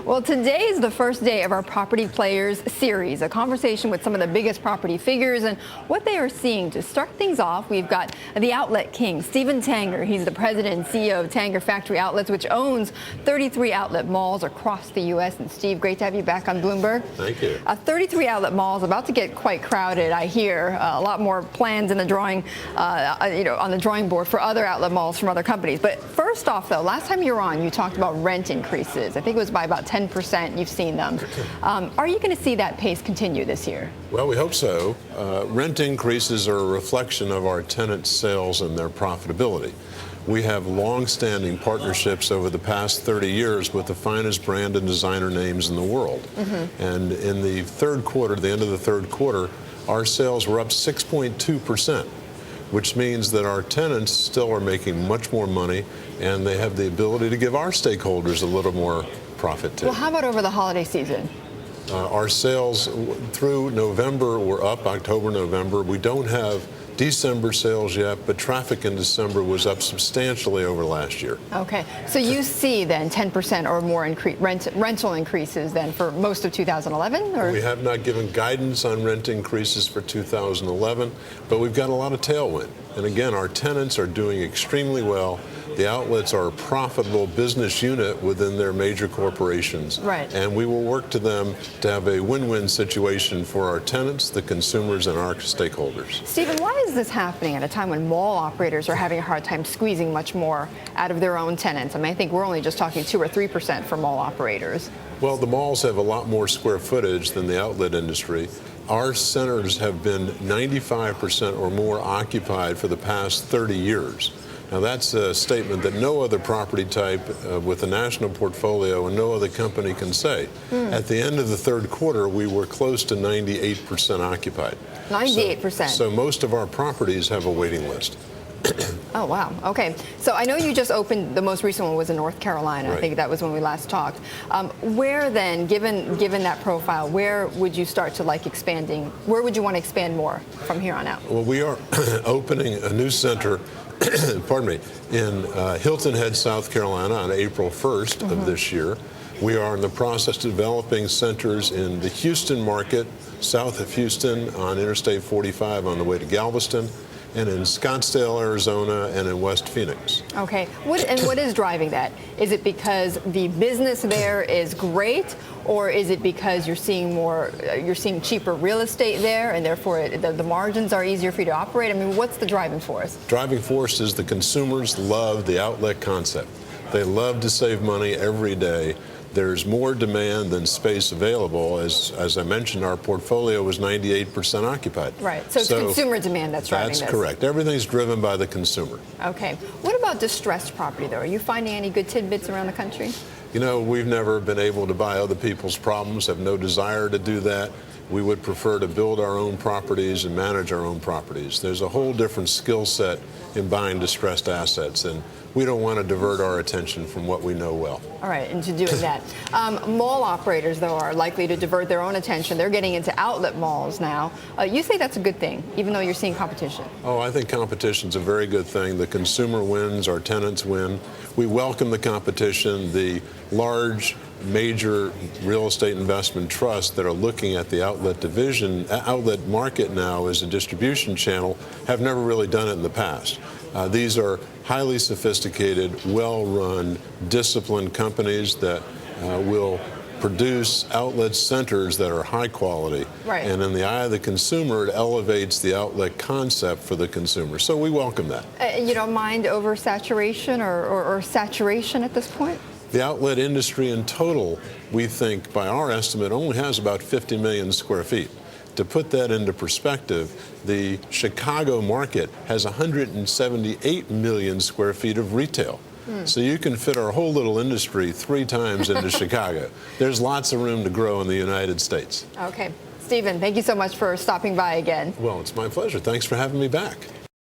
Well, today is the first day of our Property Players series, a conversation with some of the biggest property figures and what they are seeing. To start things off, we've got the outlet king, Stephen Tanger. He's the president and CEO of Tanger Factory Outlets, which owns 33 outlet malls across the U.S. And Steve, great to have you back on Bloomberg. Thank you. 33 outlet malls about to get quite crowded, I hear. A lot more plans in the drawing, on the drawing board for other outlet malls from other companies. But first off, though, last time you were on, you talked about rent increases. I think it was by about 10%. You've seen them. Are you going to see that pace continue this year? Well, we hope so. Rent increases are a reflection of our tenants' sales and their profitability. We have long-standing partnerships over the past 30 years with the finest brand and designer names in the world. And in the third quarter, the end of the third quarter, our sales were up 6.2%. Which means that our tenants still are making much more money, and they have the ability to give our stakeholders a little more profit too. Well, how about over the holiday season? Our sales through November were up, October, November. We don't have December sales yet, but traffic in December was up substantially over last year. Okay, so you see then 10% or more rental increases then for most of 2011? Or? We have not given guidance on rent increases for 2011, but we've got a lot of tailwind. And again, our tenants are doing extremely well. The outlets are a profitable business unit within their major corporations. Right. And we will work to them to have a win-win situation for our tenants, the consumers, and our stakeholders. Stephen, why is this happening at a time when mall operators are having a hard time squeezing much more out of their own tenants? I mean, I think we're only just talking 2 or 3% for mall operators. Well, the malls have a lot more square footage than the outlet industry. Our centers have been 95% or more occupied for the past 30 years. Now, that's a statement that no other property type with a national portfolio and no other company can say. At the end of the third quarter, we were close to 98% occupied. 98%. So most of our properties have a waiting list. Oh, wow. Okay. So I know you just opened, the most recent one was in North Carolina. Right. I think that was when we last talked. Where then, given that profile, where would you start to like expanding? Where would you want to expand more from here on out? Well, we are opening a new center pardon me, in Hilton Head, South Carolina on April 1st of this year. We are in the process of developing centers in the Houston market, south of Houston on Interstate 45 on the way to Galveston, and in Scottsdale, Arizona, and in West Phoenix. Okay. What is driving that? Is it because the business there is great, or is it because you're seeing cheaper real estate there, and therefore the margins are easier for you to operate? I mean, what's the driving force? Driving force is the consumers love the outlet concept. They love to save money every day. There's more demand than space available. As I mentioned, our portfolio was 98% occupied. Right. So it's consumer demand that's driving this. That's correct. Everything's driven by the consumer. Okay. What about distressed property, though? Are you finding any good tidbits around the country? You know, we've never been able to buy other people's problems, have no desire to do that. We would prefer to build our own properties and manage our own properties. There's a whole different skill set in buying distressed assets, and we don't want to divert our attention from what we know well. All right, into doing that. Mall operators, though, are likely to divert their own attention. They're getting into outlet malls now. You say that's a good thing, even though you're seeing competition. Oh, I think competition's a very good thing. The consumer wins, our tenants win. We welcome the competition. The large major real estate investment trusts that are looking at the outlet market now as a distribution channel have never really done it in the past. These are highly sophisticated, well-run, disciplined companies that will produce outlet centers that are high quality. Right. And in the eye of the consumer, it elevates the outlet concept for the consumer. So we welcome that. You don't mind oversaturation or saturation at this point? The outlet industry in total, we think, by our estimate, only has about 50 million square feet. To put that into perspective, the Chicago market has 178 million square feet of retail. So you can fit our whole little industry 3 times into Chicago. There's lots of room to grow in the United States. Okay. Stephen, thank you so much for stopping by again. Well, it's my pleasure. Thanks for having me back.